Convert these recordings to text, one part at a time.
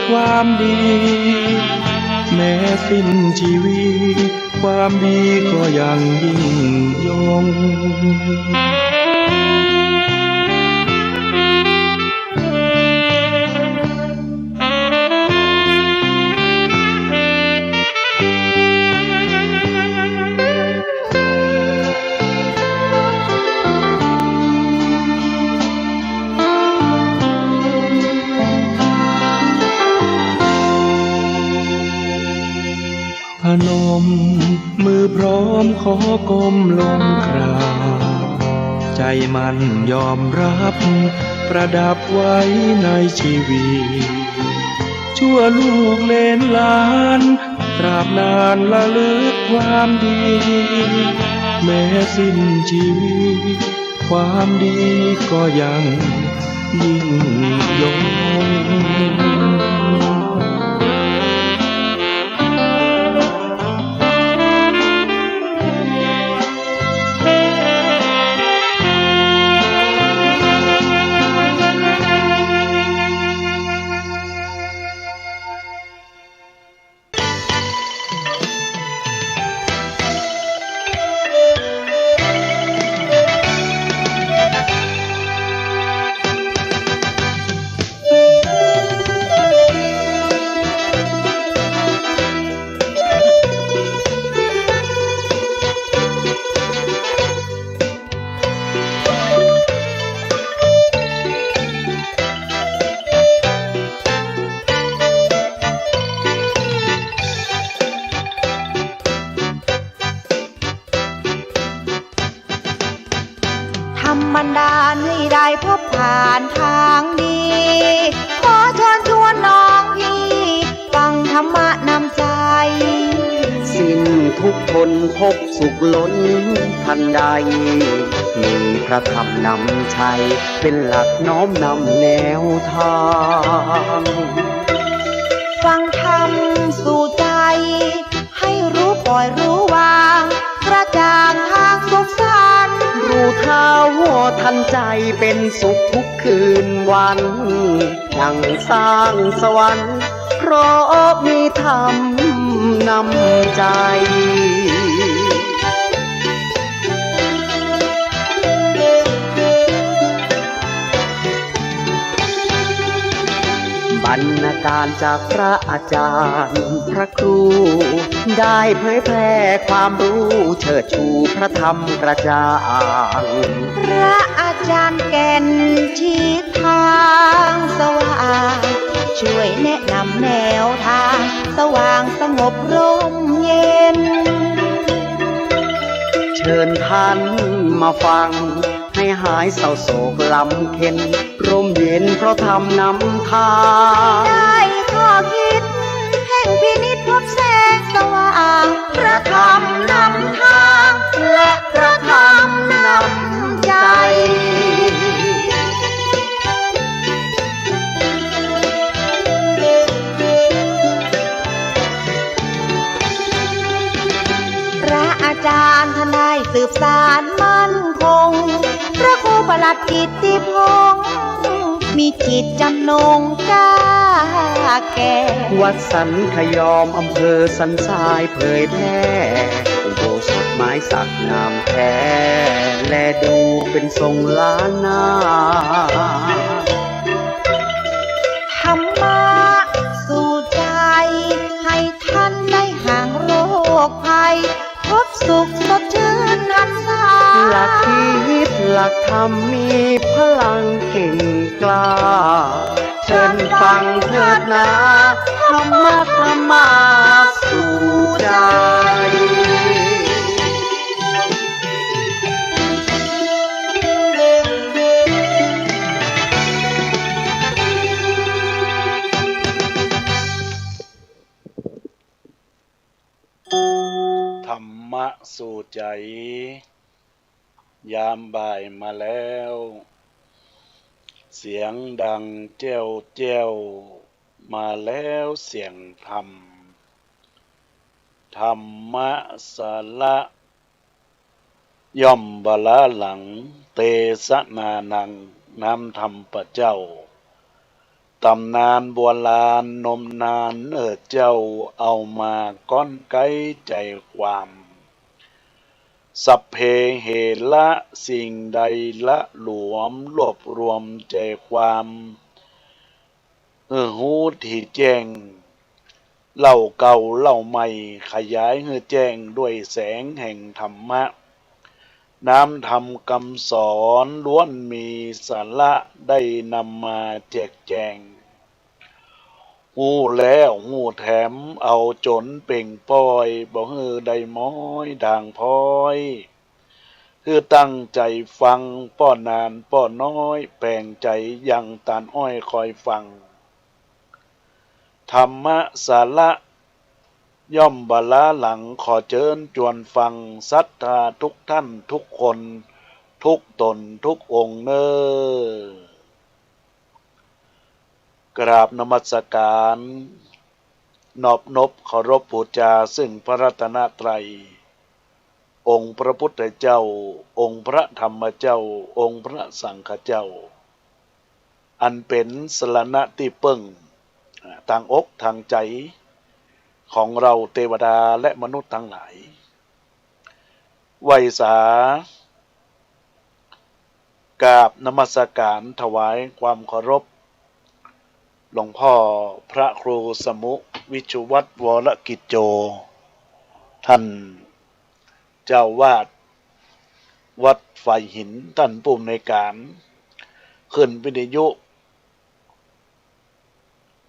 ความดีแม้สิ้นชีวิตความดีก็ยังยิ่งยงพนมมือพร้อมขอก้มลงกราบใจมันยอมรับประดับไว้ในชีวิตชั่วลูกเลนหลานตราบนานละลึกความดีแม้สิ้นชีวิตความดีก็ยังยิ่งยงบันดาลให้ได้พบผ่านทางดีขอเชิญชวนน้องพี่ฟังธรรมะนำใจสิ้นทุกทนพบสุขล้นทันใดมีพระธรรมนำชัยเป็นหลักน้อมนำแนวทางฟังธรรมสู่ใจให้รู้ปล่อยรู้วางกระจ่างทางสุขสันต์รู้เท่าทันใจเป็นสุขทุกคืนวันยังสร้างสวรรค์เพราะมีธรรมนำใจบรรณาการจากพระอาจารย์พระครูได้เผยแพร่ความรู้เชิดชูพระธรรมกระจ่างพระอาจารย์แก่นชี้ทางสว่างช่วยแนะนำแนวทางสว่างสงบร่มเย็นเชิญท่านมาฟังให้หายเศร้าโศกลำเค็ญร่มเย็นเพราะธรรมนำทางได้ข้อคิดแห่งพินิจพบแสงสว่างพระธรรมนำทางและพระธรรมนำใจพระอาจารย์ท่านได้สืบสานมั่นคงพระครูประหลัดกิตติพงษ์มีจิตจำนงกล้าแก่วัดสันขยอมอำเภอสันทรายเผยแพร่อุโบสถไม้สักงามแท้และดูเป็นทรงล้านนาธรรมะสู่ใจให้ท่านได้ห่างโรคภัยพบสุขสดชื่นหันษาหลักคิดหลักธรรมมีพลังเก่งกล้าเชิญฟังเถิดนะธรรมะธรรมาสู่ใจธรรมะสู่ใจยามบ่ายมาแล้วเสียงดังแจ้วแจ้วมาแล้วเสียงธรรมธรรมะสาระย่อมบลาหลังเตสนานังน้ำธรรมพระเจ้า ตำนานโบราณนมนานเจ้าเอามาก้อนไกใจความสัพเพเหระสิ่งใดละหลวมรวบรวมใจความหูที่แจ้งเล่าเก่าเล่าใหม่ขยายให้แจ้งด้วยแสงแห่งธรรมะน้ำธรรมคำสอนล้วนมีสาระได้นำมาแจกแจงหูแล้วหูแถมเอาจนเป่งป้อยบ่ฮือได้ม้อยด่างพ้อยคือตั้งใจฟังป้อนนานป้อนน้อยแปลงใจยังตานอ้อยคอยฟังธรรมะสาระย่อมบาลาหลังขอเชิญจวนฟังศรัทธาทุกท่านทุกคนทุกตนทุกองค์เนอกราบนมัสการนอบนบเคารพบูชาซึ่งพระรัตนตรัยองค์พระพุทธเจ้าองค์พระธรรมเจ้าองค์พระสังฆเจ้าอันเป็นสรณะที่เปิ้งทางอกทางใจของเราเทวดาและมนุษย์ทั้งหลายไหว้สากราบนมัสการถวายความเคารพหลวงพ่อพระครูสมุวิชุวัฒน์วรกิจโจท่านเจ้าวาดวัดไฟหินท่านผู้อำนวยการขึ้นวิทยุ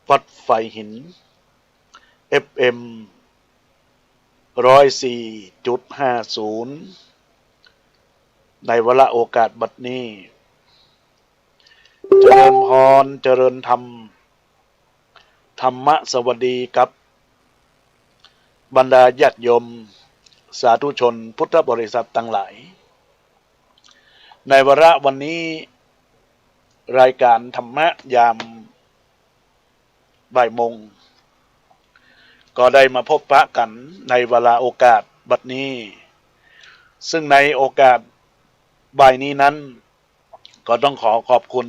วัดไฟหิน FM 104.50 ในวาระโอกาสบัดนี้เจริญพรเจริญธรรมธรรมะสวัสดีกับบรรดาญาติโยมสาธุชนพุทธบริษัททั้งหลายในวาระวันนี้รายการธรรมะยามบ่ายโมงก็ได้มาพบปะกันในเวลาโอกาสบัดนี้ซึ่งในโอกาสบ่ายนี้นั้นก็ต้องขอขอบคุณ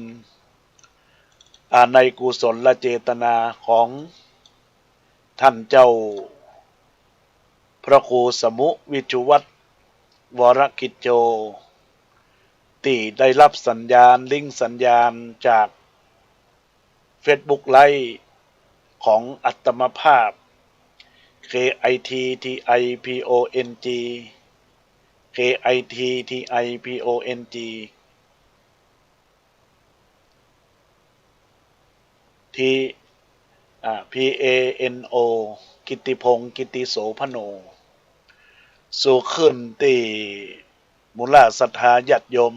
ในกุศลเจตนาของท่านเจ้าพระครูสมุวิชุวัฒน์วรกิจโจที่ได้รับสัญญาณลิงก์สัญญาณจาก Facebook ไลฟ์ของอัตมภาพ KITTIPONG KITTIPONG ที่PANO กิตติพงศ์กิตติโสพโนสู่ขึ้นที่มูลศรัทธาญาติโยม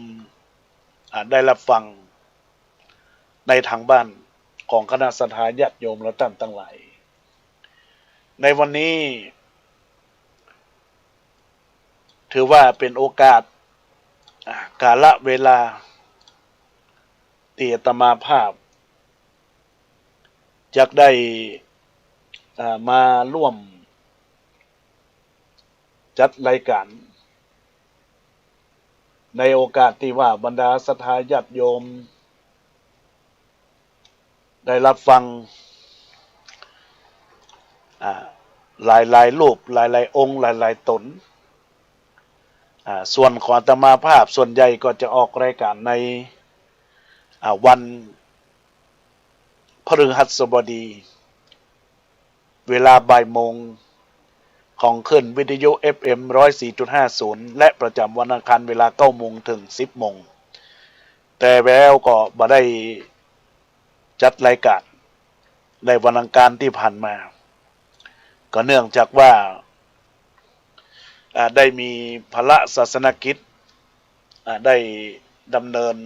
ได้รับฟังในทางบ้านของคณะศรัทธาญาติโยมและท่านทั้งหลายในวันนี้ถือว่าเป็นโอกาสกาลเวลาที่อาตมาภาพจะได้มาร่วมจัดรายการในโอกาสที่ว่าบรรดาศรัทธาญาติโยมได้รับฟังหลายรูปหลายองค์หลายตนส่วนของอาตมาภาพส่วนใหญ่ก็จะออกรายการในวันพฤหัสบดีเวลาบ่ายโมงของขึ้นวิทยุ FM 104.50 และประจำวันอังคารเวลา 9 โมงถึง 10 โมงแต่แล้วก็บ่ได้จัดรายการในวันอังคารที่ผ่านมาก็เนื่องจากว่าได้มีภาระศาสนกิจได้ดำเนิน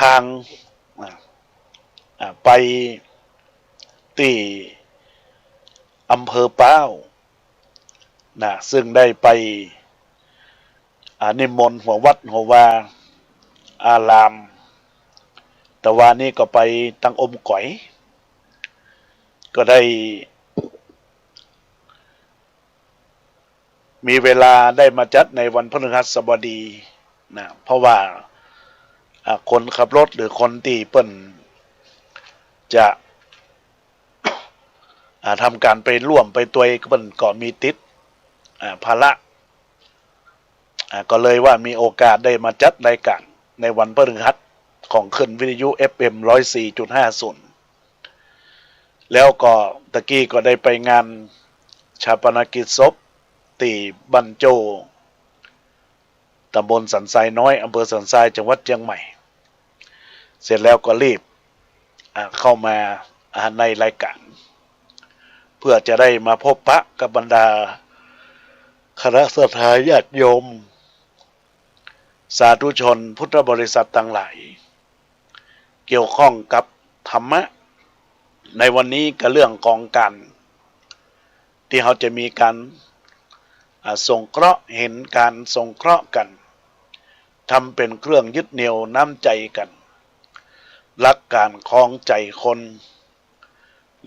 ทางไปที่อำเภอป้าวซึ่งได้ไปนิมนต์หัววัดหัววาอารามแต่ว่านี่ก็ไปตั้งอมก๋อยก็ได้มีเวลาได้มาจัดในวันพฤหัสบดีเพราะว่าคนขับรถหรือคนที่เปิ้น จะทำการไปร่วมไปตัวมันก่อนมีติดภาระก็เลยว่ามีโอกาสได้มาจัดรายการในวันพฤหัสของขึ้นวิทยุ FM 104.50แล้วก็ตะกี้ก็ได้ไปงานชาปนกิจศพตีบันโจตำบลสันทรายน้อยอำเภอสันทรายจังหวัดเชียงใหม่เสร็จแล้วก็รีบเข้ามาในรายการเพื่อจะได้มาพบปะกับบรรดาคณะศรัทธาญาติโยมสาธุชนพุทธบริษัทต่างหลายเกี่ยวข้องกับธรรมะในวันนี้กับเรื่องของการที่เขาจะมีการสงเคราะห์เห็นการสงเคราะห์กันทำเป็นเครื่องยึดเหนี่ยวน้ำใจกันรักการคล้องใจคน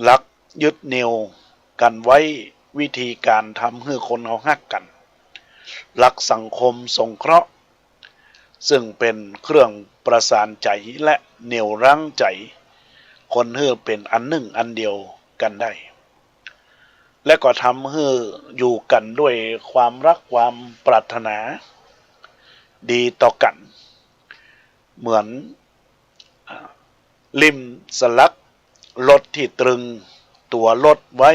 รักยึดเหนี่ยวกันไว้วิธีการทำให้คนเขาฮักกันรักสังคมสงเคราะห์ซึ่งเป็นเครื่องประสานใจและเหนี่ยวรั้งใจคนให้เป็นอันหนึ่งอันเดียวกันได้และก็ทำให้อยู่กันด้วยความรักความปรารถนาดีต่อกันเหมือนริมสลักรถที่ตรึงตัวรถไว้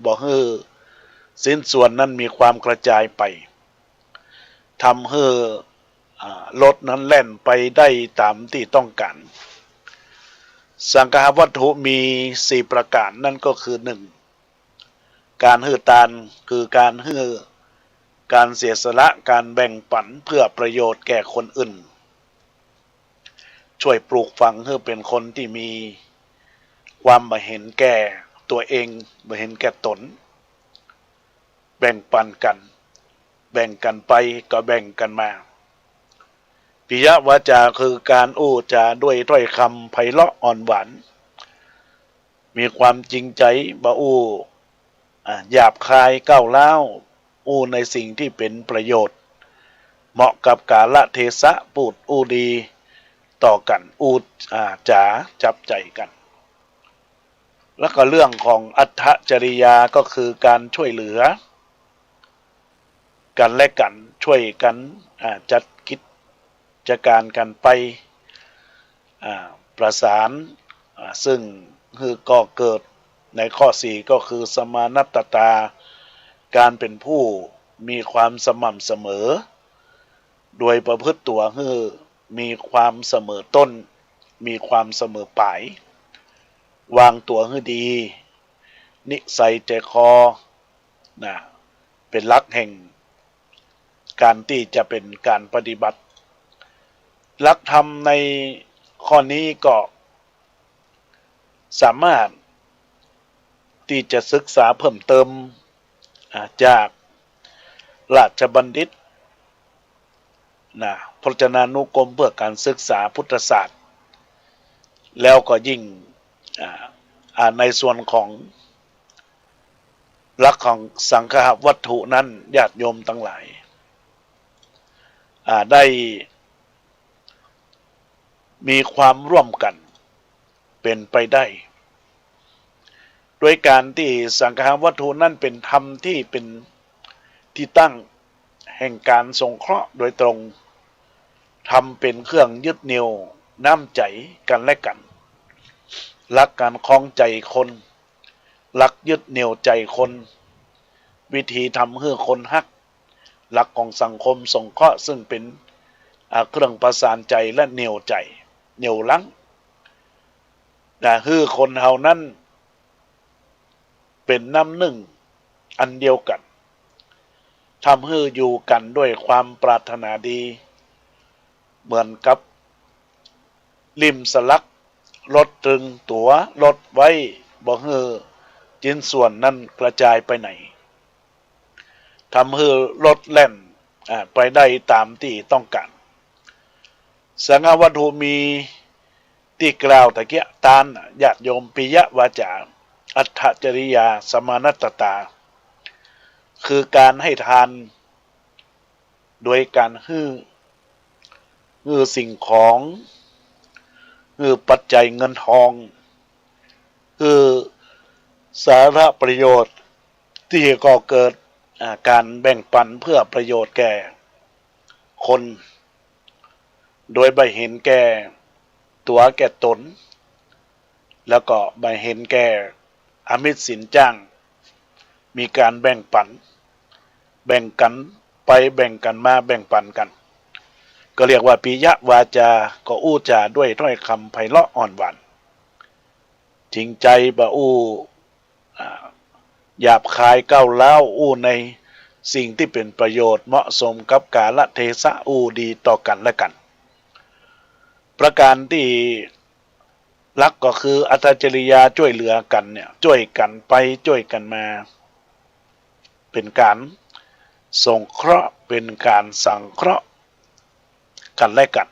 บ่ให้สิ้นส่วนนั้นมีความกระจายไปทำให้รถนั้นแล่นไปได้ตามที่ต้องการสังฆวัตถุมี4ประการนั่นก็คือ 1. การให้ทานคือการให้การเสียสละการแบ่งปันเพื่อประโยชน์แก่คนอื่นช่วยปลูกฝังให้เป็นคนที่มีความบ่เห็นแก่ตัวเองบ่เห็นแก่ตนแบ่งปันกันแบ่งกันไปก็แบ่งกันมาปิยวาจาคือการอู้จาด้วยถ้อยคำไพเราะอ่อนหวานมีความจริงใจบ่อู้หยาบคายก้าวร้าวอู้ในสิ่งที่เป็นประโยชน์เหมาะกับกาลเทศะพูดอู้ดีต่อกันอู้จาจับใจกันแล้วก็เรื่องของอัตถจริยาก็คือการช่วยเหลือกันและกันช่วยกันจัดกิจการกันไปประสานซึ่งคือก็เกิดในข้อ4ก็คือสมานัตตาการเป็นผู้มีความสม่ำเสมอโดยประพฤติตัวให้มีความเสมอต้นมีความเสมอปลายวางตัวให้ดีนิสัยใจคอเป็นหลักแห่งการที่จะเป็นการปฏิบัติหลักธรรมในข้อนี้ก็สามารถที่จะศึกษาเพิ่มเติมจากราชบัณฑิตพจนานุกรมเพื่อการศึกษาพุทธศาสตร์แล้วก็ยิ่งในส่วนของหลักของสังฆวัตถุนั้นญาติโยมทั้งหลายได้มีความร่วมกันเป็นไปได้โดยการที่สังฆวัตถุนั้นเป็นธรรมที่เป็นที่ตั้งแห่งการสงเคราะห์โดยตรงทำเป็นเครื่องยึดเหนี่ยวน้ำใจกันและกันรักการคล้องใจคนรักยึดเหนี่ยวใจคนวิธีทำให้คนฮักหลักของสังคมสงเคราะห์ซึ่งเป็นเครื่องประสานใจและเหนี่ยวใจเหนี่ยวรั้งให้คนเฮานั้นเป็นน้ำหนึ่งอันเดียวกันทำให้อยู่กันด้วยความปรารถนาดีเหมือนกับริมสลักรถตรึงตัวรถไว้บ่ให้ชิ้นส่วนนั้นกระจายไปไหนทำให้รถแล่นไปได้ตามที่ต้องการสังฆวัตถุมีที่กล่าวตะเกียตานญาติโยมปิยวาจาอัตถจริยาสมานัตตาคือการให้ทานโดยการให้สิ่งของให้ปัจจัยเงินทอง สาระประโยชน์ที่ก่อเกิดการแบ่งปันเพื่อประโยชน์แก่คน โดยไม่เห็นแก่ตัวแก่ตนแล้วก็ไม่เห็นแก่อมิตรสินจ้างมีการแบ่งปันแบ่งกันไปแบ่งกันมาแบ่งปันกันก็เรียกว่าปิยวาจาก็อู้จาด้วยถ้อยคำไพเราะอ่อนหวานจริงใจบ่อู้หยาบคายก้าวร้าวอู้ในสิ่งที่เป็นประโยชน์เหมาะสมกับกาลเทศะอู้ดีต่อกันและกันประการที่ลักก็คืออัตจริยาช่วยเหลือกันเนี่ยช่วยกันไปช่วยกันมาเป็นการสงเคราะห์เป็นการสังเคราะห์กันและกัน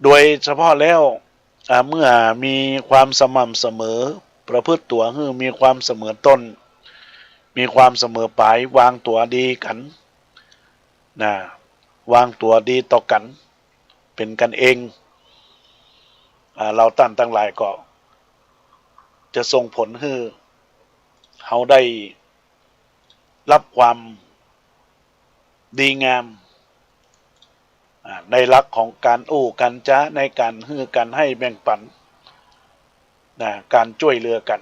โดยเฉพาะแล้วเมื่อมีความสม่ำเสมอประพฤติตัวมีความเสมอต้นมีความเสมอปลายวางตัวดีกันนะวางตัวดีต่อกันเป็นกันเองเราตั้งหลายก็จะส่งผลให้เขาได้รับความดีงามในหลักของการอู้กันจ้าในการฮือกันให้แบ่งปันการช่วยเหลือกัน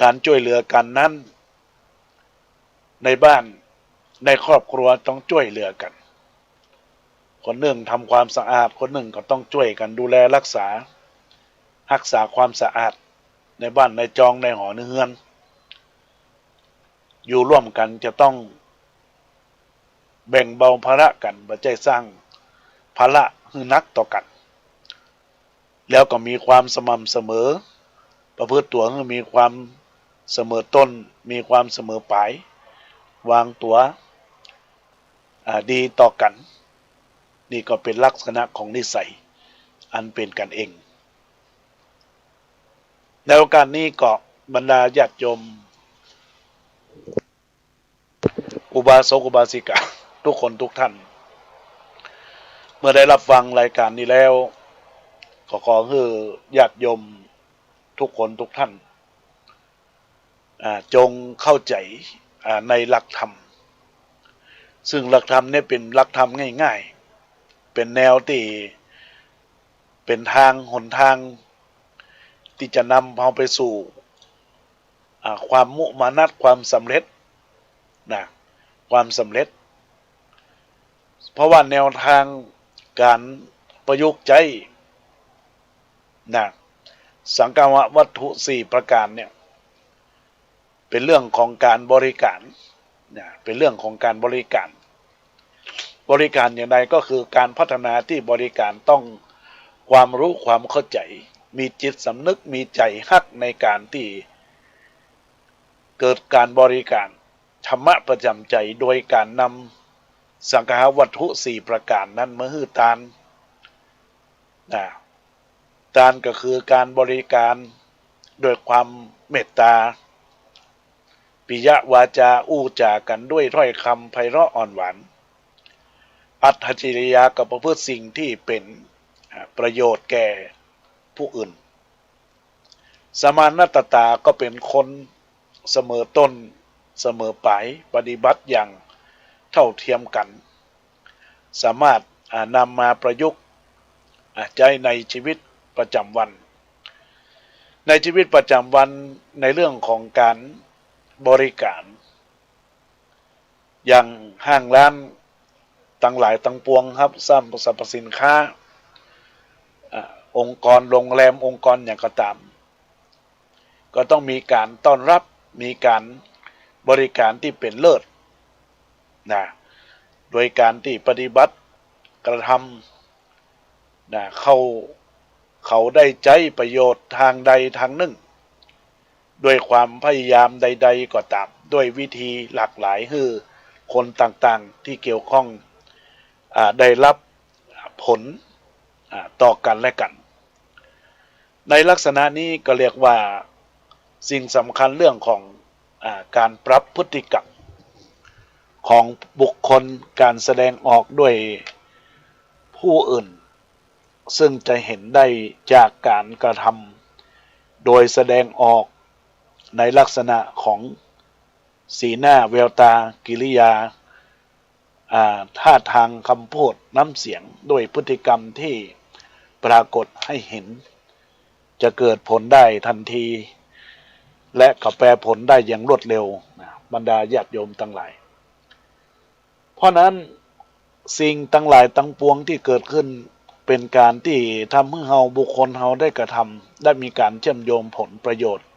การช่วยเหลือกันนั้นในบ้านในครอบครัวต้องช่วยเหลือกันคนหนึ่งทำความสะอาดคนหนึ่งก็ต้องช่วยกันดูแลรักษาความสะอาดในบ้านในจองในหอในเฮือนอยู่ร่วมกันจะต้องแบ่งเบาภาระกันบ่ใจสร้างภาระให้นักต่อกันแล้วก็มีความสม่ำเสมอประพฤติตัวให้มีความเสมอต้นมีความเสมอปลายวางตัวดีต่อกันนี่ก็เป็นลักษณะของนิสัยอันเป็นกันเองในโอกาสนี้ก็บรรดาญาติโยมอุบาสกอุบาสิกาทุกคนทุกท่านเมื่อได้รับฟังรายการนี้แล้วขอให้ญาติโยมทุกคนทุกท่านจงเข้าใจในหลักธรรมซึ่งหลักธรรมนี่เป็นหลักธรรมง่ายๆเป็นแนวที่เป็นทางหนทางที่จะนำเราไปสู่ความมุมานะความสำเร็จความสำเร็จเพราะว่าแนวทางการประยุกต์ใจสังฆวัตถุ4ประการเนี่ยเป็นเรื่องของการบริการเป็นเรื่องของการบริการอย่างใดก็คือการพัฒนาที่บริการต้องความรู้ความเข้าใจมีจิตสำนึกมีใจฮักในการที่เกิดการบริการธรรมะประจำใจโดยการนำสังฆวัตถุ4ประการนั้นมาฮือทานทานก็คือการบริการโดยความเมตตาปิยวาจาอู้จากันด้วยถ้อยคำไพเราะอ่อนหวานอัตถจริยากับประพฤติสิ่งที่เป็นประโยชน์แก่ผู้อื่นสมานตตาก็เป็นคนเสมอต้นเสมอปลายปฏิบัติอย่างเท่าเทียมกันสามารถนำมาประยุกต์ใช้ในชีวิตประจำวันในชีวิตประจำวันในเรื่องของการบริการอย่างห้างร้านตั้งหลายตั้งปวงครับสรรพสินค้าองค์กรโรงแรมองค์กรอย่างก็ตามก็ต้องมีการต้อนรับมีการบริการที่เป็นเลิศโดยการที่ปฏิบัติกระทำเขาได้ใจประโยชน์ทางใดทางหนึ่งด้วยความพยายามใดๆก็ตามด้วยวิธีหลากหลายให้คนต่างๆที่เกี่ยวข้องได้รับผลต่อกันและกันในลักษณะนี้ก็เรียกว่าสิ่งสำคัญเรื่องของการปรับพฤติกรรมของบุคคลการแสดงออกด้วยผู้อื่นซึ่งจะเห็นได้จากการกระท โดยแสดงออกในลักษณะของสีหน้าแววตากิริยาท่าทางคำพูดน้ำเสียงด้วยพฤติกรรมที่ปรากฏให้เห็นจะเกิดผลได้ทันที และก็แปรผลได้อย่างรวดเร็วบรรดาญาติโยมทั้งหลายเพราะนั้นสิ่งทั้งหลายทั้งปวงที่เกิดขึ้นเป็นการที่ทำให้เราบุคคลเราได้กระทำได้มีการเชื่อมโยงผลประโยชน์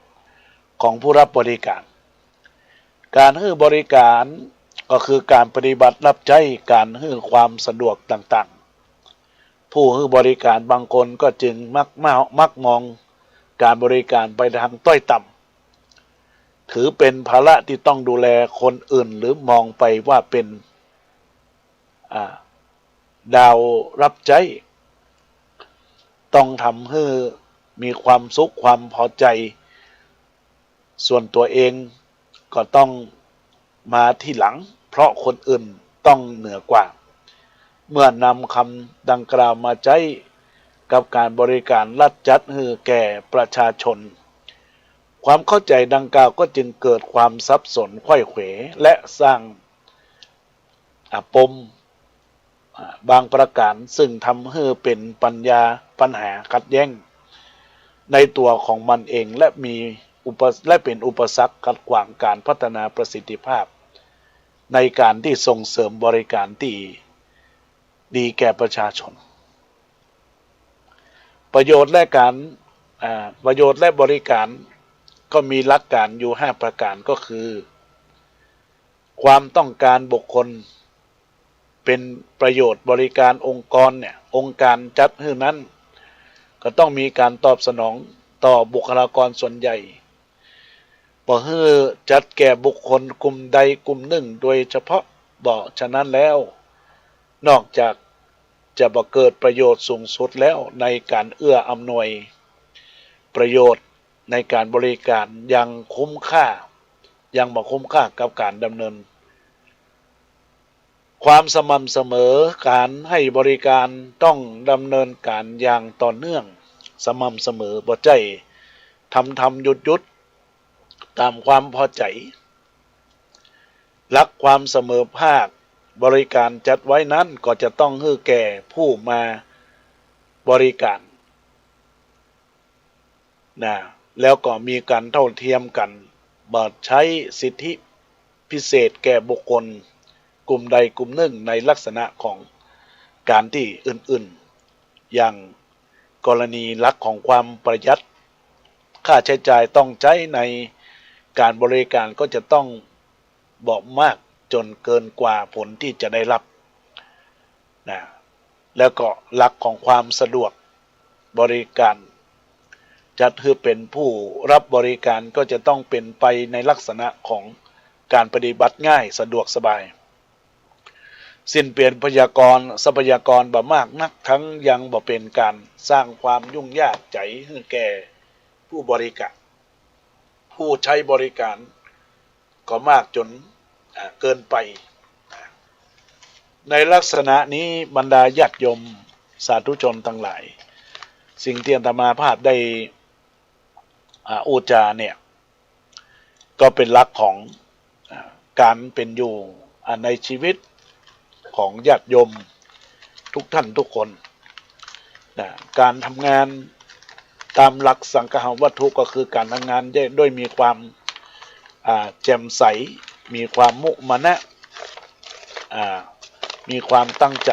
ของผู้รับบริการการให้บริการก็คือการปฏิบัติรับใช้การให้ความสะดวกต่างๆผู้ให้บริการบางคนก็จึงมักมองการบริการไปทางต้อยต่ำถือเป็นภาระที่ต้องดูแลคนอื่นหรือมองไปว่าเป็นดาวรับใช้ต้องทำให้มีความสุขความพอใจส่วนตัวเองก็ต้องมาที่หลังเพราะคนอื่นต้องเหนือกว่าเมื่อนำคำดังกล่าวมาใช้กับการบริการรัฐจัดให้แก่ประชาชนความเข้าใจดังกล่าวก็จึงเกิดความสับสนไขว้เขวและสร้างปมบางประการซึ่งทำให้เป็นปัญหาขัดแย้งในตัวของมันเองและเป็นอุปสรรคขัดขวางการพัฒนาประสิทธิภาพในการที่ส่งเสริมบริการที่ดีแก่ประชาชนประโยชน์และบริการก็มีหลักการอยู่5ประการก็คือความต้องการบุคคลเป็นประโยชน์บริการองค์กรองค์การจัดให้นั้นก็ต้องมีการตอบสนองต่อบุคลากรส่วนใหญ่บ่ให้จัดแก่บุคคลกลุ่มใดกลุ่มหนึ่งโดยเฉพาะฉะนั้นแล้วนอกจากจะบ่เกิดประโยชน์สูงสุดแล้วในการเอื้ออำนวยประโยชน์ในการบริการยังคุ้มค่ากับการดำเนินความสม่ำเสมอการให้บริการต้องดำเนินการอย่างต่อเนื่องสม่ำเสมอบ่ใช่ทำหยุดตามความพอใจรักความเสมอภาคบริการจัดไว้นั้นก็จะต้องให้แก่ผู้มาบริการแล้วก็มีการเท่าเทียมกันบ่ใช้สิทธิพิเศษแก่บุคคลกลุ่มใดกลุ่มหนึ่งในลักษณะของการที่อื่นๆอย่างกรณีหลักของความประหยัดค่าใช้จ่ายต้องใช้ในการบริการก็จะต้องบอกมากจนเกินกว่าผลที่จะได้รับแล้วก็หลักของความสะดวกบริการจัดให้เป็นผู้รับบริการก็จะต้องเป็นไปในลักษณะของการปฏิบัติง่ายสะดวกสบายสิ้นเปลี่ยนทรัพยากรบ่มากนักทั้งยังบ่เป็นการสร้างความยุ่งยากใจให้แก่ผู้บริการผู้ใช้บริการก็มากจนเกินไปในลักษณะนี้บรรดาญาติโยมสาธุชนทั้งหลายสิ่งที่อาตมาภาพได้อุจาเนี่ยก็เป็นหลักของการเป็นอยู่ในชีวิตของญาติโยมทุกท่านทุกคนการทำงานตามหลักสังฆวัตถุก็คือการทำงานด้วยมีความแจ่มใสมีความมุมานะมีความตั้งใจ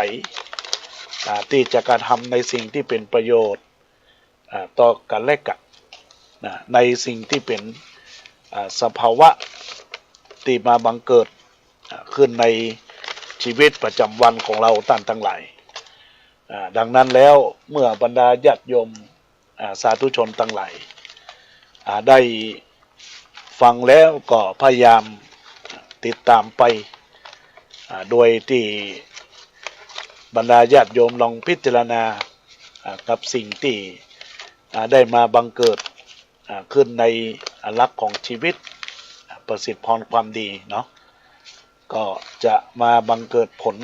ที่จะกระทำในสิ่งที่เป็นประโยชน์ต่อกันและกันในสิ่งที่เป็นสภาวะที่มาบังเกิดขึ้นในชีวิตประจำวันของเราทั้งหลายดังนั้นแล้วเมื่อบรรดาญาติโยมสาธุชนทั้งหลายได้ฟังแล้วก็พยายามติดตามไปโดยที่บรรดาญาติโยมลองพิจารณากับสิ่งที่ได้มาบังเกิดขึ้นในหลักของชีวิตประสิทธิพรความดีเนาะก็จะมาบังเกิดผล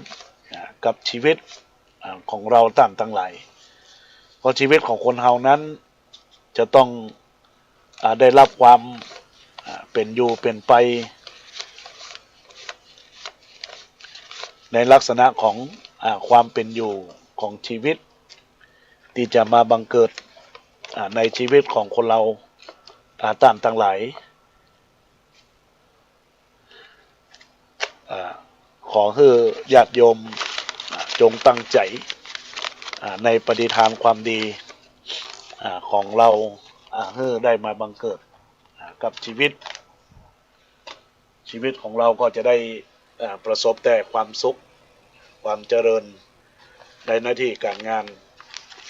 กับชีวิตของเราทั้งหลายเพราะชีวิตของคนเฮานั้นจะต้อง ได้รับความเป็นอยู่เป็นไปในลักษณะของความเป็นอยู่ของชีวิตที่จะมาบังเกิดในชีวิตของคนเราต่างหลายขอให้ญาติโยมจงตั้งใจในปฏิทานความดีของเราให้ได้มาบังเกิดกับชีวิตของเราก็จะได้ประสบแต่ความสุขความเจริญในหน้าที่การงาน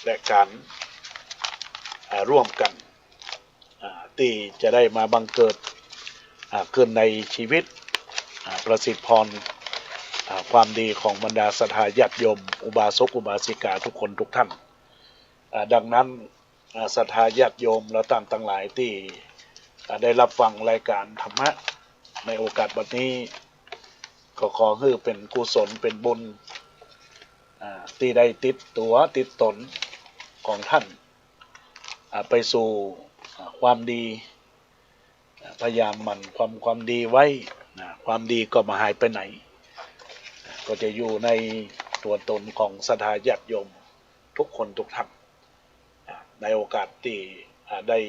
และการร่วมกันที่จะได้มาบังเกิดขึ้นในชีวิตประสิทธิพรความดีของบรรดาศรัทธาญาติโยมอุบาสกอุบาสิกาทุกคนทุกท่านดังนั้นศรัทธาญาติโยมและต่างหลายที่ได้รับฟังรายการธรรมะในโอกาสบัดนี้ก็ขอให้เป็นกุศลเป็นบุญที่ได้ติดตัวติดตนของท่านไปสู่ความดีพยายามหมั่นความดีไว้ความดีก็มาหายไปไหนก็จะอยู่ในตัวตนของศรัทธาญาติโยมทุกคนทุกท่านในโอกาสที่ได้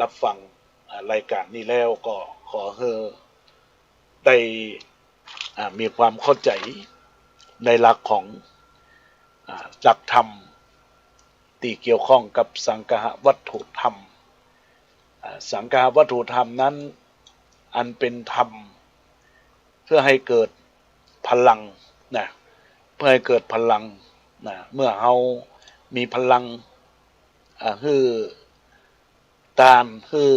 รับฟังรายการนี้แล้วก็ขอให้ได้มีความเข้าใจในหลักของหลักธรรมที่เกี่ยวข้องกับสังฆะวัตถุธรรมสังฆะวัตถุธรรมนั้นอันเป็นธรรมเพื่อให้เกิดพลังนะเพื่อให้เกิดพลังนะเมื่อเรามีพลังคือทานคือ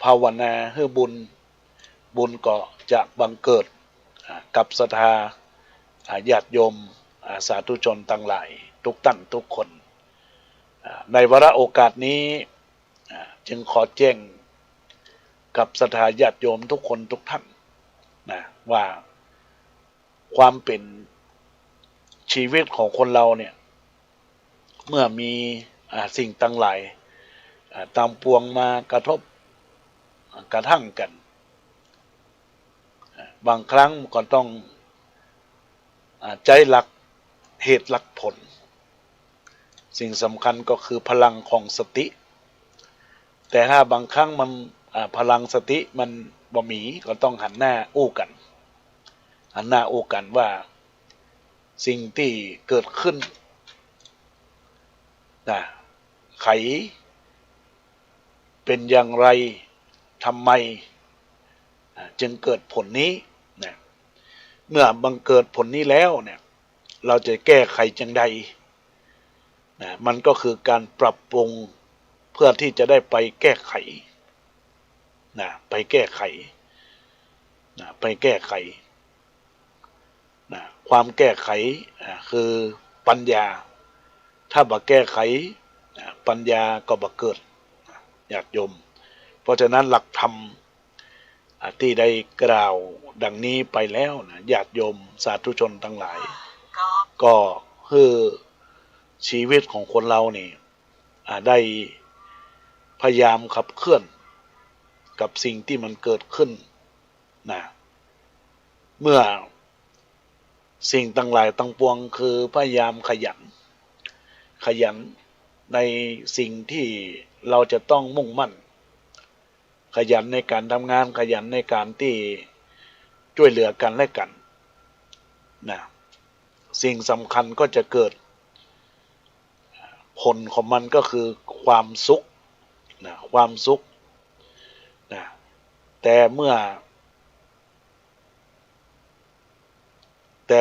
ภาวนาคือบุญก็จะบังเกิดกับศรัทธาญาติโยมสาธุชนทั้งหลายทุกท่านทุกคนในวาระโอกาสนี้จึงขอแจ้งกับศรัทธาญาติโยมทุกคนทุกท่านนะว่าความเป็นชีวิตของคนเราเนี่ยเมื่อมีสิ่งต่างหลายตามปวงมากระทบกระทั่งกันบางครั้งก็ต้องใจหลักเหตุหลักผลสิ่งสำคัญก็คือพลังของสติแต่ถ้าบางครั้งมันพลังสติมันบ่มีก็ต้องหันหน้าอู้กันว่าสิ่งที่เกิดขึ้นไขเป็นอย่างไรทำไมจึงเกิดผลนี้นะเมื่อบังเกิดผลนี้แล้วเนี่ยเราจะแก้ไขจังใดนะมันก็คือการปรับปรุงเพื่อที่จะได้ไปแก้ไขไปแก้ไขความแก้ไขคือปัญญาถ้าบ่แก้ไขปัญญาก็บ่เกิดญาติโยมเพราะฉะนั้นหลักธรรมที่ได้กล่าวดังนี้ไปแล้วนะญาติโยมสาธุชนทั้งหลายก็คือชีวิตของคนเรานี่ได้พยายามขับเคลื่อนกับสิ่งที่มันเกิดขึ้นนะเมื่อสิ่งต่างหลายต่างปวงคือพยายามขยันในสิ่งที่เราจะต้องมุ่งมั่นขยันในการทำงานขยันในการที่ช่วยเหลือกันและกันนะสิ่งสำคัญก็จะเกิดผลของมันก็คือความสุขความสุขนะแต่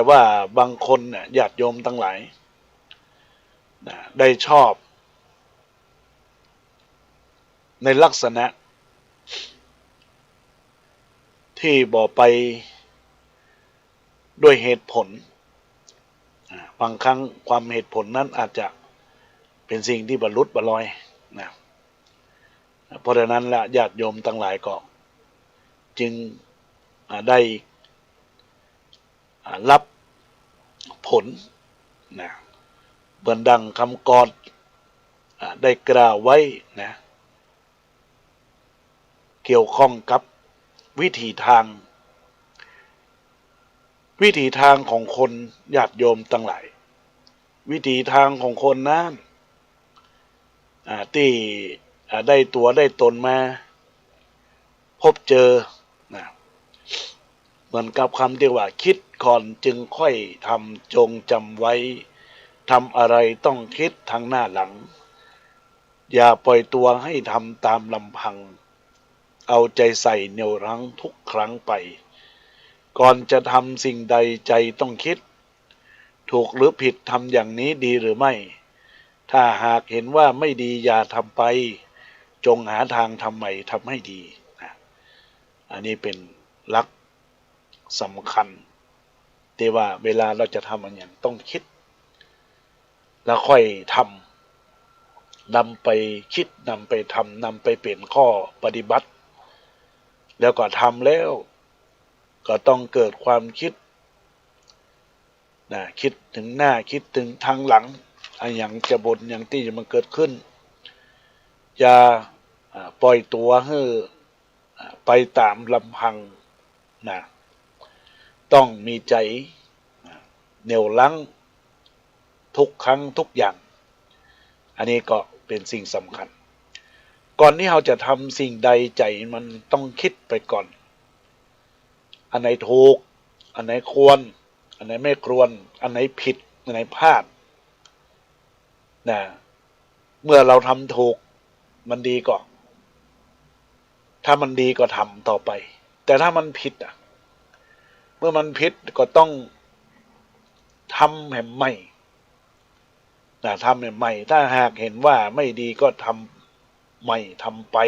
ว่าบางคนเนี่ยญาติโยมทั้งหลายได้ชอบในลักษณะที่บ่ไปด้วยเหตุผลบางครั้งความเหตุผลนั้นอาจจะเป็นสิ่งที่บรรลุบรรลอยนะเพราะฉะนั้นละญาติโยมทั้งหลายก็จึงได้รับผลนะเหมือนดังคำกรได้กล่าวไว้นะ เกี่ยวข้องกับวิถีทางของคนญาติโยมทั้งหลายวิถีทางของคนนั้นที่ได้ตัวได้ตนมาพบเจอนะเหมือนกับคำที่ว่าคิดก่อนจึงค่อยทำจงจำไว้ทำอะไรต้องคิดทางหน้าหลังอย่าปล่อยตัวให้ทำตามลำพังเอาใจใส่เหนี่ยวรั้งทุกครั้งไปก่อนจะทำสิ่งใดใจต้องคิดถูกหรือผิดทำอย่างนี้ดีหรือไม่ถ้าหากเห็นว่าไม่ดีอย่าทำไปจงหาทางทำใหม่ทำให้ดีอันนี้เป็นหลักสำคัญที่ว่าเวลาเราจะทำอะไรอย่างต้องคิดแล้วค่อยทำนำไปคิดนำไปทำนำไปเปลี่ยนข้อปฏิบัติแล้วก็ทำแล้วก็ต้องเกิดความคิดคิดถึงหน้าคิดถึงทางหลังอย่างจะบนอย่างที่จะมันเกิดขึ้นอย่าปล่อยตัวให้ไปตามลำพังต้องมีใจเหนี่ยวรั้งทุกครั้งทุกอย่างอันนี้ก็เป็นสิ่งสำคัญก่อนที่เราจะทำสิ่งใดใจมันต้องคิดไปก่อนอันไหนถูกอันไหนควรอันไหนไม่ควรอันไหนผิดอันไหนพลาดเมื่อเราทำถูกมันดีก่อนถ้ามันดีก็ทำต่อไปแต่ถ้ามันผิดเมื่อมันผิดก็ต้องทำให้ใหม่ทำให้ใหม่ถ้าหากเห็นว่าไม่ดีก็ทำใหม่ทำไป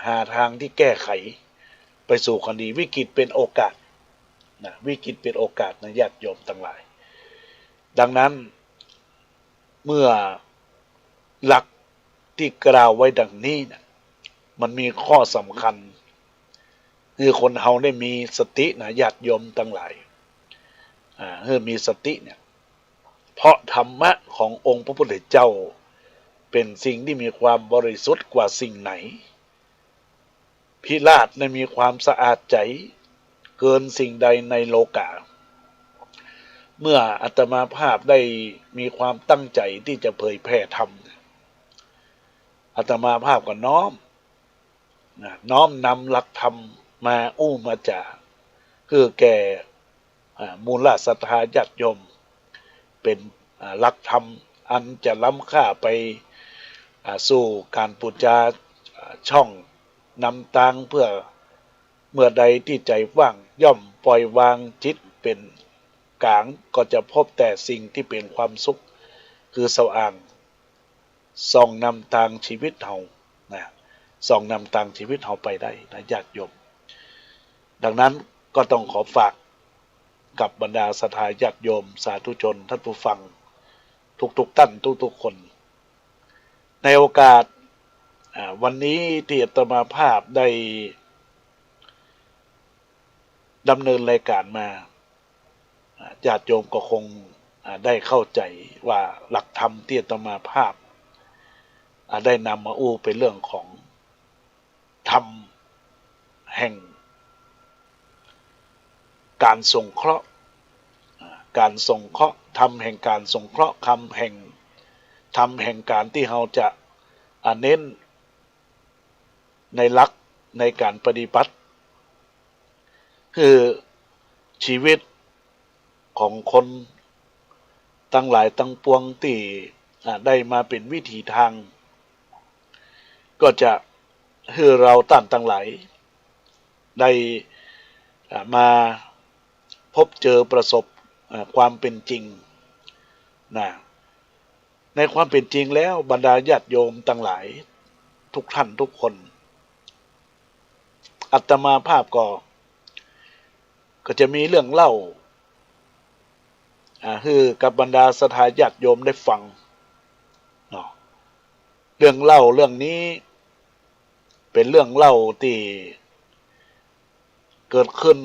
หาทางที่แก้ไขไปสู่คนดีวิกฤตเป็นโอกาสวิกฤตเป็นโอกาสนะญาติโยมทั้งหลายดังนั้นเมื่อหลักที่กล่าวไว้ดังนี้มันมีข้อสำคัญคือคนเฮาได้มีสติญาติโยมทั้งหลายมีสติเพราะธรรมะขององค์พระพุทธเจ้าเป็นสิ่งที่มีความบริสุทธิ์กว่าสิ่งไหนพิราชมีความสะอาดใจเกินสิ่งใดในโลกาเมื่ออาตมาภาพได้มีความตั้งใจที่จะเผยแผ่ธรรมอาตมาภาพก็น้อมนำหลักธรรมมามาจากคือแก่มูลศรัทธาญาติโยมเป็นหลักธรรมอันจะล้ำค่าไปสู่การปูจาช่องนำทางเพื่อเมื่อใดที่ใจว่างย่อมปล่อยวางจิตเป็นกลางก็จะพบแต่สิ่งที่เป็นความสุขคือสว่างส่องนำทางชีวิตเฮาส่องนำทางชีวิตเฮาไปได้นะญาติโยมดังนั้นก็ต้องขอฝากกับบรรดาศรัทธาญาติโยมสาธุชนท่านผู้ฟังทุกท่านทุกคนในโอกาสวันนี้ที่อาตมาภาพได้ดำเนินรายการมาญาติโยมก็คงได้เข้าใจว่าหลักธรรมที่อาตมาภาพได้นำมาเป็นเรื่องของธรรมแห่งการสงเคราะห์ธรรมแห่งการสงเคราะห์ธรรมแห่งการที่เราจะเน้นในหลักในการปฏิบัติคือชีวิตของคนตั้งหลายตั้งปวงที่ได้มาเป็นวิถีทางก็จะให้เราตั้งหลายได้มาพบเจอประสบความเป็นจริงในความเป็นจริงแล้วบรรดาญาติโยมตั้งหลายทุกท่านทุกคนอาตมาภาพก็จะมีเรื่องเล่าคือกับบรรดาศรัทธาญาติโยมได้ฟังเรื่องเล่าเรื่องนี้เป็นเรื่องเล่าที่เกิดขึ้น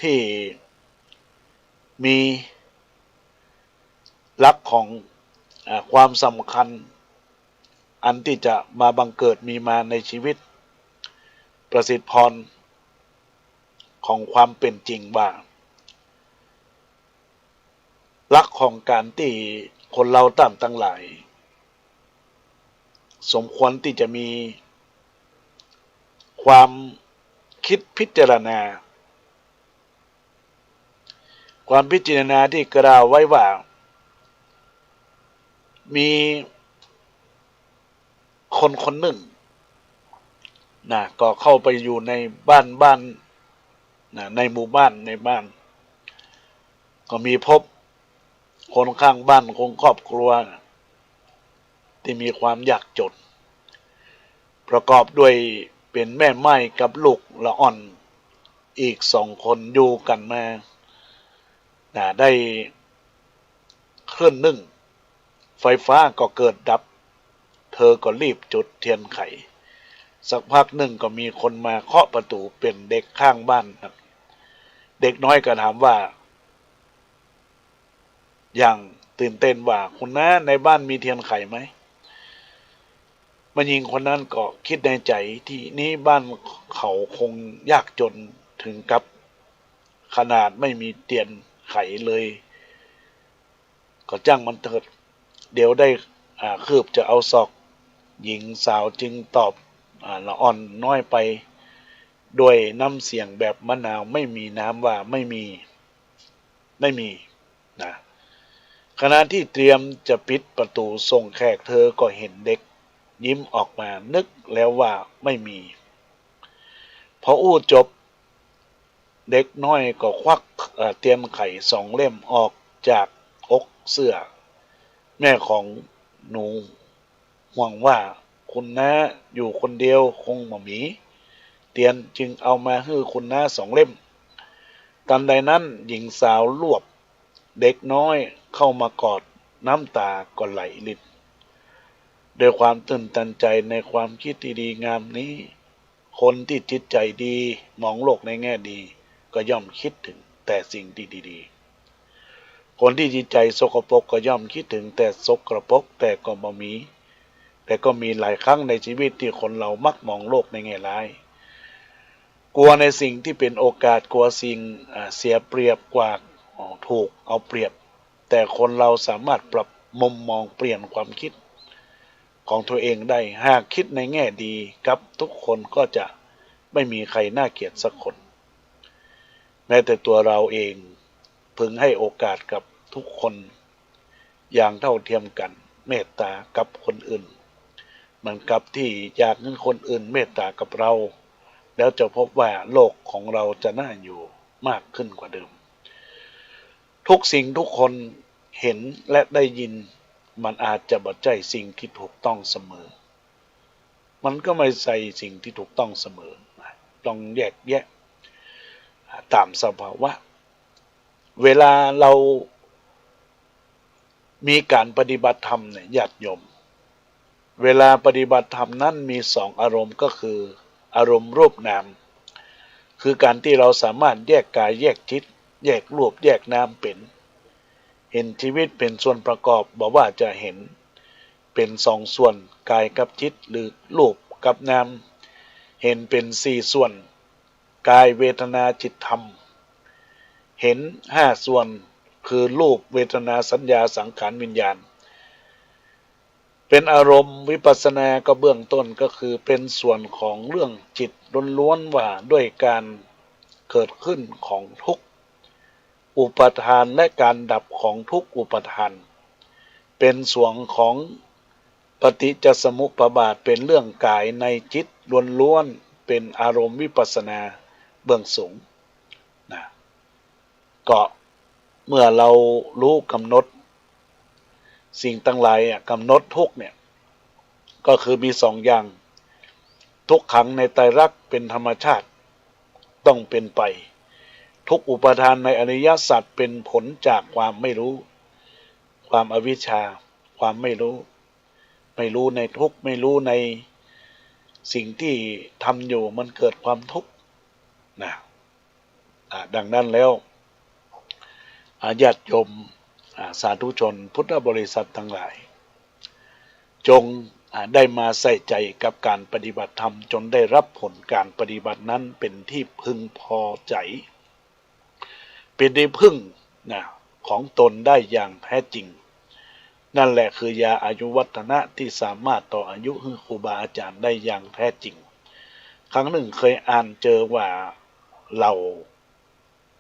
ที่มีหลักของความสำคัญ อันที่จะมาบังเกิดมีมาในชีวิตประสิทธิพรของความเป็นจริงว่าหลักของการที่คนเราตามทั้งหลายสมควรที่จะมีความคิดพิจารณาที่กล่าวไว้ว่ามีคนคนหนึ่งนะก็เข้าไปอยู่ในบ้านนะในหมู่บ้านในบ้านก็มีพบคนข้างบ้านของครอบครัวนะที่มีความยากจนประกอบด้วยเป็นแม่ไม้กับลูกละอ่อนอีก2 คนอยู่กันมานะได้คืนหนึ่งไฟฟ้าก็เกิดดับเธอก็รีบจุดเทียนไขสักพักหนึ่งก็มีคนมาเคาะประตูเป็นเด็กข้างบ้านครับเด็กน้อยก็ถามว่าอย่างตื่นเต้นว่าคุณน้าในบ้านมีเทียนไขไหมมันยิงคนนั้นก็คิดในใจที่นี้บ้านเขาคงยากจนถึงกับขนาดไม่มีเทียนไขเลยก็จ้างมันเถิดเดี๋ยวได้คืบจะเอาศอกหญิงสาวจึงตอบละอ่อนน้อยไปด้วยน้ำเสียงแบบมะนาวไม่มีน้ำว่าไม่มีนะขณะที่เตรียมจะปิดประตูส่งแขกเธอก็เห็นเด็กยิ้มออกมานึกแล้วว่าไม่มีพออู้จบเด็กน้อยก็ควักเทียนไข2 เล่มออกจากอกเสื้อแม่ของหนูหวังว่าคุณน้าอยู่คนเดียวคงบ่มีเตียนจึงเอามาให้คุณน้า2 เล่มทันใดนั้นหญิงสาวรวบเด็กน้อยเข้ามากอดน้ำตาก็ไหลรินด้วยความตื่นตันใจในความคิดที่ดีงามนี้คนที่จิตใจดีมองโลกในแง่ดีก็ย่อมคิดถึงแต่สิ่งที่ดีๆคนที่จิตใจสกปรกก็ย่อมคิดถึงแต่สกปรกแต่ก็มีหลายครั้งในชีวิตที่คนเรามักมองโลกในแง่ร้ายกลัวในสิ่งที่เป็นโอกาสกลัวสิ่งเสียเปรียบกว่าถูกเอาเปรียบแต่คนเราสามารถปรับมุมมองเปลี่ยนความคิดของตัวเองได้หากคิดในแง่ดีกับทุกคนก็จะไม่มีใครน่าเกลียดสักคนแม้แต่ตัวเราเองพึงให้โอกาสกับทุกคนอย่างเท่าเทียมกันเมตตากับคนอื่นเหมือนกับที่อยากให้คนอื่นเมตตากับเราแล้วจะพบว่าโลกของเราจะน่าอยู่มากขึ้นกว่าเดิมทุกสิ่งทุกคนเห็นและได้ยินมันอาจจะบ่ใช่สิ่งที่ถูกต้องเสมอมันก็ไม่ใช่สิ่งที่ถูกต้องเสมอต้องแยกแยะตามสภาวะเวลาเรามีการปฏิบัติธรรมเนี่ยญาติโยมเวลาปฏิบัติธรรมนั้นมี2 อารมณ์ก็คืออารมณ์รูปนามคือการที่เราสามารถแยกกายแยกจิตแยกรูปแยกนามเป็นเห็นชีวิตเป็นส่วนประกอบบอกว่าจะเห็นเป็น2 ส่วนกายกับจิตหรือรูปกับนามเห็นเป็น4 ส่วนกายเวทนาจิตธรรมเห็น5 ส่วนคือรูปเวทนาสัญญาสังขารวิญญาณเป็นอารมณ์วิปัสสนาก็เบื้องต้นก็คือเป็นส่วนของเรื่องจิตล้วนๆว่าด้วยการเกิดขึ้นของทุกข์อุปทานและการดับของทุกข์อุปทานเป็นส่วนของปฏิจจสมุปบาทเป็นเรื่องกายในจิตล้วนๆเป็นอารมณ์วิปัสสนาเบื้องสูงนะก็เมื่อเรารู้กำหนดสิ่งทั้งหลายกำหนดทุกเนี่ยก็คือมี2 อย่างทุกขังในไตรลักษณ์เป็นธรรมชาติต้องเป็นไปทุกอุปทานในอริยสัจเป็นผลจากความไม่รู้ความอวิชชาความไม่รู้ในทุกข์ไม่รู้ในสิ่งที่ทำอยู่มันเกิดความทุกข์นะดังนั้นแล้วญาติโยมสาธุชนพุทธบริษัททั้งหลายจง ได้มาใส่ใจกับการปฏิบัติธรรมจนได้รับผลการปฏิบัตินั้นเป็นที่พึงพอใจเป็นที่พึ่งนะของตนได้อย่างแท้จริงนั่นแหละคือยาอายุวัฒนะที่สามารถต่ออายุให้ครูบาอาจารย์ได้อย่างแท้จริงครั้งหนึ่งเคยอ่านเจอว่าเรา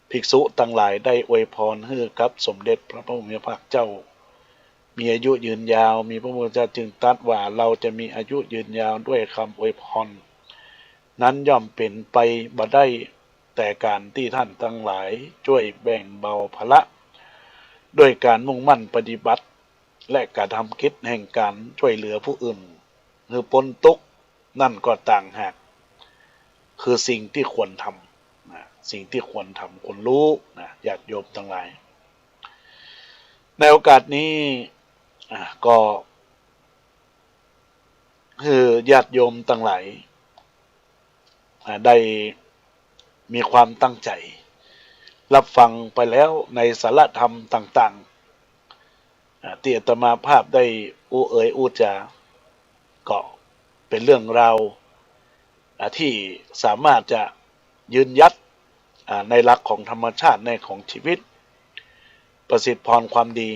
ภิกษุทั้งหลายได้อวยพรให้กับสมเด็จพระพุทธภาคเจ้ามีอายุยืนยาวมีพระพุทธเจ้าจึงตรัสว่าเราจะมีอายุยืนยาวด้วยคำอวยพรนั้นย่อมเป็นไปบ่ได้แต่การที่ท่านทั้งหลายช่วยแบ่งเบาภาระด้วยการมุ่งมั่นปฏิบัติและการทำกิจแห่งการช่วยเหลือผู้อื่นหรือพ้นทุกข์นั่นก็ต่างหากคือสิ่งที่ควรทำนะสิ่งที่ควรทำควรรู้นะญาติโยมทั้งหลายในโอกาสนี้ก็คือญาติโยมทั้งหลายได้มีความตั้งใจรับฟังไปแล้วในสารธรรมต่างๆที่อาตมาภาพได้อู้จาก็เป็นเรื่องราวที่สามารถจะยืนยัดในหลักของธรรมชาติในของชีวิตประสิทธิพรความดี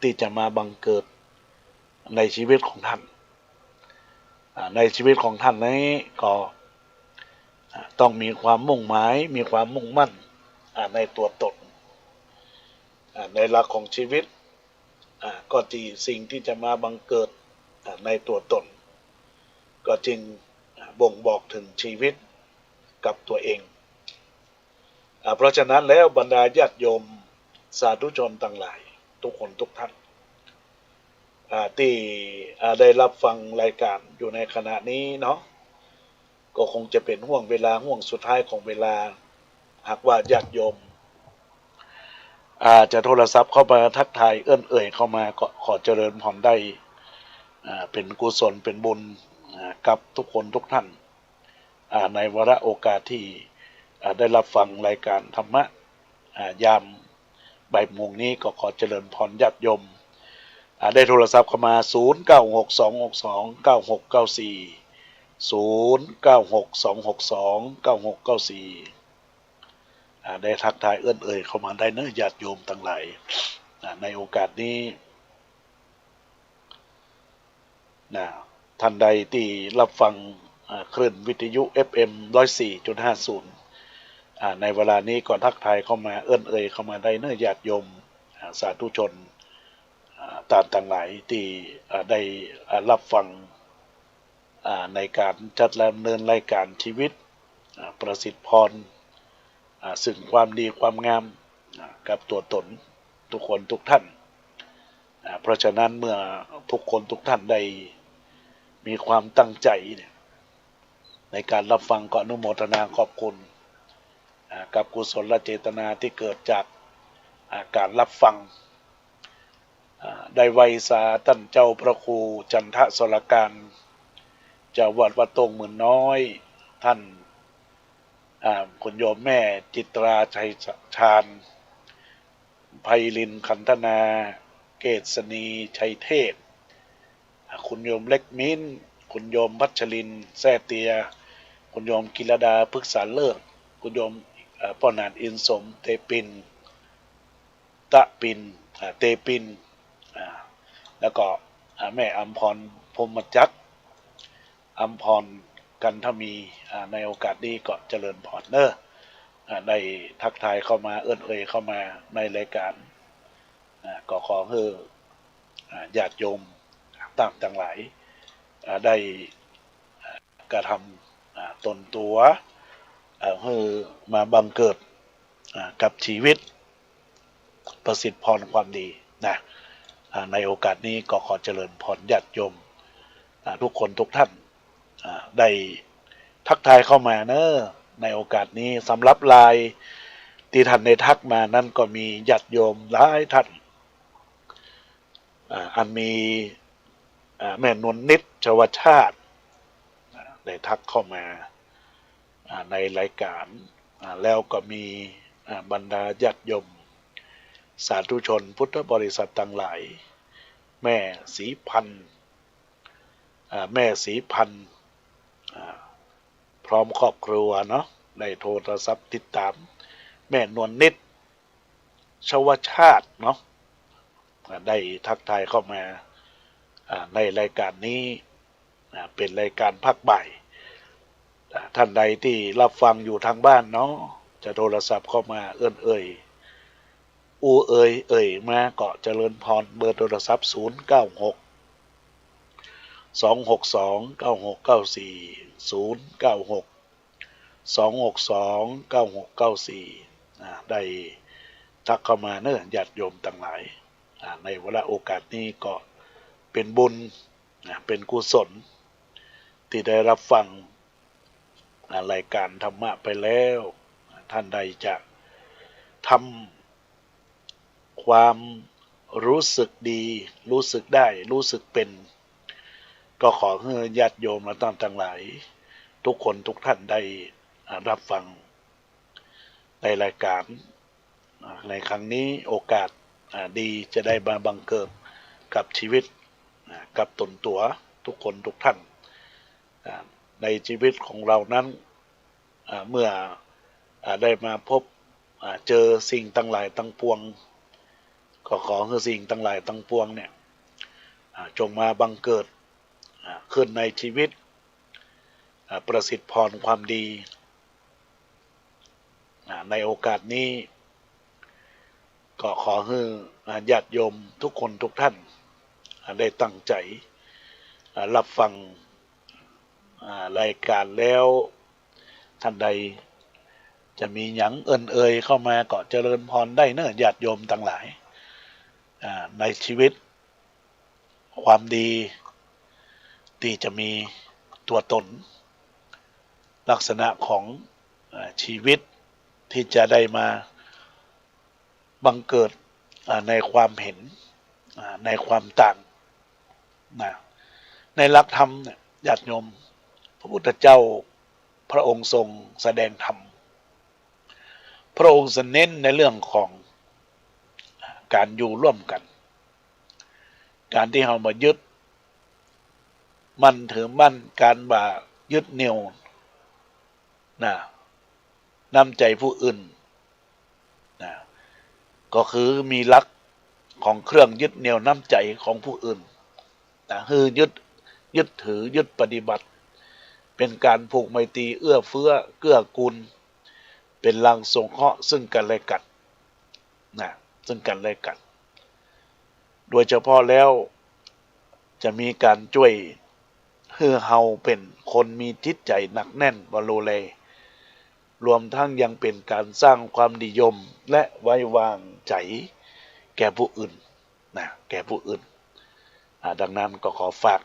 ที่จะมาบังเกิดในชีวิตของท่านในชีวิตของท่านนี้ก็ต้องมีความมุ่งหมายมีความมุ่งมั่นในตัวตนในหลักของชีวิตก็ที่สิ่งที่จะมาบังเกิดในตัวตนก็จึงบ่งบอกถึงชีวิตกับตัวเองเพราะฉะนั้นแล้วบรรดาญาติโยมสาธุชนทั้งหลายทุกคนทุกท่านที่ได้รับฟังรายการอยู่ในขณะนี้เนาะก็คงจะเป็นห่วงเวลาห่วงสุดท้ายของเวลาหากว่าญาติโยมจะโทรศัพท์เข้ามาทักทายเอื้อนเอ่ยเข้ามาก็ขอเจริญพรได้เป็นกุศลเป็นบุญกับทุกคนทุกท่านในวาระโอกาสที่ได้รับฟังรายการธรรมะยามบ่ายโมงนี้ก็ขอเจริญพรญาติโยมได้โทรศัพท์เข้ามา0962629694 ได้ทักทายเอื้อนเอ่ยเข้ามาได้เนื้อญาติโยมทั้งหลายในโอกาสนี้ท่านใดที่รับฟังคลื่นวิทยุ FM 104.50ในเวลานี้ก็ทักทายเข้ามาเอื้อนเอ่ยเข้ามาได้เนื้อญาติโยมสาธุชนต่างหลายที่ได้รับฟังในการจัดดำเนินรายการชีวิตประสิทธิพรซึ่งความดีความงามกับตัวตนทุกคนทุกท่านเพราะฉะนั้นเมื่อทุกคนทุกท่านได้มีความตั้งใจในการรับฟังก็อนุโมทนาขอบคุณกับกุศลเจตนาที่เกิดจากการรับฟังได้ไวสาท่านเจ้าพระครูจันทสรการเจ้าวัดวัดตงหมื่นน้อยท่านคุณโยมแม่จิตราชัยชาญไพลินขันธนาเกษณีชัยเทพคุณโยมเล็กมิ้นคุณโยมพัชรินแซ่เตียคุณโยมกิรดาพฤกษาเลิศคุณโยมป้อนานอินสมเตปินตะปินเตปินแล้วก็แม่อัมพรพรหมจักรอัมพรกันทมีในโอกาสนี้ก็เจริญพรเนอได้ทักทายเข้ามาเอื้อนเอ่ยเข้ามาในรายการก็ขอให้ญาติโยมต่างหลายได้กระทำตนตัวให้มาบังเกิดกับชีวิตประสิทธิพรความดีนะในโอกาสนี้ก็ขอเจริญพรญาติโยมทุกคนทุกท่านได้ทักทายเข้ามาเนอะในโอกาสนี้สำหรับลายที่ท่านได้ทักมานั้นก็มีญาติโยมหลายท่านอันมีแม่นวลนิดชวชาติได้ทักเข้ามาในรายการแล้วก็มีบรรดาญาติโยมสาธุชนพุทธบริษัทต่างหลายแม่ศรีพันธ์ แม่ศรีพันธ์พร้อมครอบครัวเนาะได้โทรศัพท์ติดตามแม่นวลนิดชวชาติเนาะได้ทักทายเข้ามาในรายการนี้เป็นรายการพักบ่ายท่านใดที่รับฟังอยู่ทางบ้านเนาะจะโทรศัพท์เข้ามาเอ่ยมาก็เจริญพรเบอร์โทรศัพท์096 262 9694 096 262 9694ได้ทักเข้ามาเนอะญาติโยมต่างหลายในเวลาโอกาสนี้ก็เป็นบุญเป็นกุศลที่ได้รับฟังรายการธรรมะไปแล้วท่านใดจะทำความรู้สึกดีรู้สึกได้รู้สึกเป็นก็ขอให้ญาติโยมและท่านทั้งหลายทุกคนทุกท่านได้รับฟังในรายการในครั้งนี้โอกาสดีจะได้มาบังเกิดกับชีวิตกับตนตัวทุกคนทุกท่านในชีวิตของเรานั้นเมื่อได้มาพบเจอสิ่งทั้งหลายทั้งปวงก็ขอให้สิ่งทั้งหลายทั้งปวงเนี่ยจงมาบังเกิดขึ้นในชีวิตประสิทธิ์พรความดีในโอกาสนี้ก็ขอให้ญาติโยมทุกคนทุกท่านได้ตั้งใจรับฟังรายการแล้วท่านใดจะมีหยังเอ่ยเข้ามาก็เจริญพรได้เนอะญาติโยมทั้งหลายในชีวิตความดีที่จะมีตัวตนลักษณะของชีวิตที่จะได้มาบังเกิดในความเห็นในความต่างในหลักธรรมเนี่ยญาติโยมพระพุทธเจ้าพระองค์ทรงแสดงธรรมพระองค์เน้นในเรื่องของการอยู่ร่วมกันการที่เรามายึดมันถือมั่นการบ่ายึดเหนี่ยวนำใจผู้อื่นก็คือมีหลักของเครื่องยึดเหนี่ยวน้ำใจของผู้อื่นคือยึดถือยึดปฏิบัติเป็นการผูกไมตรีเอื้อเฟื้อเกื้อกูลเป็นลังสงเคราะห์ซึ่งกันและกันซึ่งกันและกันโดยเฉพาะแล้วจะมีการช่วยให้เฮาเป็นคนมีจิตใจหนักแน่นบโลเลรวมทั้งยังเป็นการสร้างความนิยมและไว้วางใจแก่ผู้อื่นแก่ผู้อื่นดังนั้นก็ขอฝาก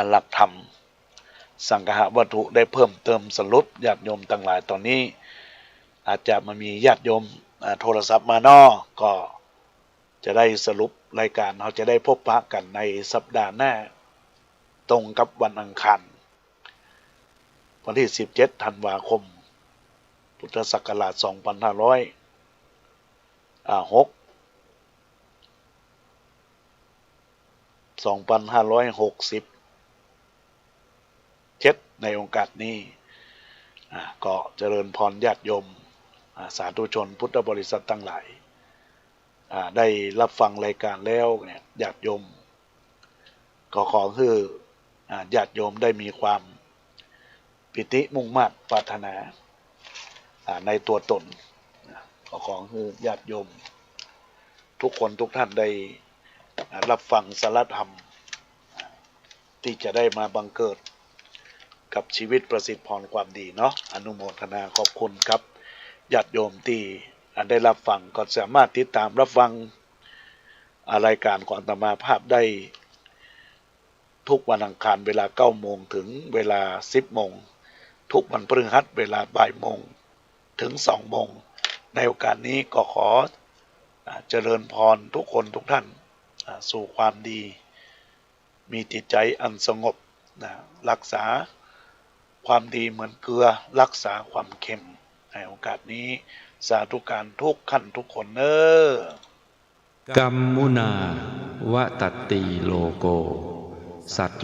หลักธรรมสังฆวัตถุได้เพิ่มเติมสรุปญาติโยมต่างหลายตอนนี้อาจจะมามีญาติโยมโทรศัพท์มานอก็จะได้สรุปรายการเราจะได้พบปะกันในสัปดาห์หน้าตรงกับวันอังคารวันที่17ธันวาคมพุทธศักราช2506 2567ในโอกาสนี้ก็เจริญพรญาติโยมสาธุชนพุทธบริษัททั้งหลายได้รับฟังรายการแล้วเนี่ยญาติโยมก็ขอให้ญาติโยมได้มีความปิติมุ่งมั่นปรารถนาในตัวตนก็ขอให้ญาติโยมทุกคนทุกท่านได้รับฟังสาระธรรมที่จะได้มาบังเกิดกับชีวิตประสิทธิ์พรความดีเนาะอนุโมทนาขอบคุณครับญาติโยมที่ได้รับฟังก็สามารถติดตามรับฟังรายการของอาตมาภาพได้ทุกวันอังคารเวลา 9 โมงถึงเวลา 10 โมงทุกวันพฤหัสเวลาบ่ายโมงถึง 2 โมงในโอกาสนี้ก็ขอเจริญพรทุกคนทุกท่านสู่ความดีมีจิตใจอันสงบรักษาความดีเหมือนเกลือรักษาความเค็มในโอกาสนี้สาธุการทุกขั้นทุกคนกัมมุนาวะตัตติโลโก สัตว์